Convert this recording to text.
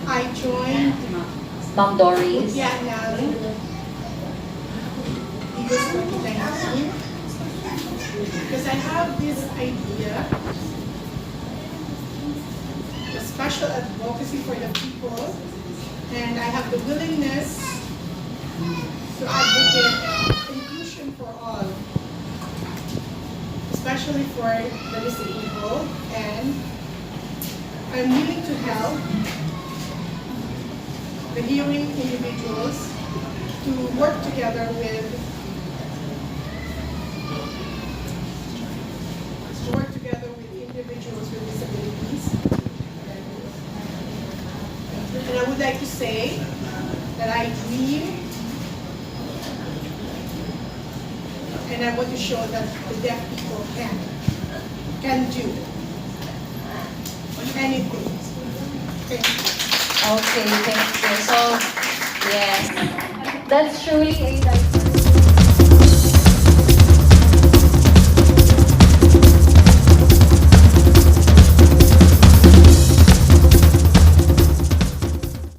I joined Ma'am Doris. Utianal Eagles 2019 because I have this idea, the special advocacy for the people, and I have the willingness to advocate inclusion for all, especially for the disabled, and I'm willing to help the hearing individuals to work together with individuals with disabilities. And I would like to say that I dream and I want to show that the deaf people can do anything. Thank you. Okay, thank you. So, yes, that's truly a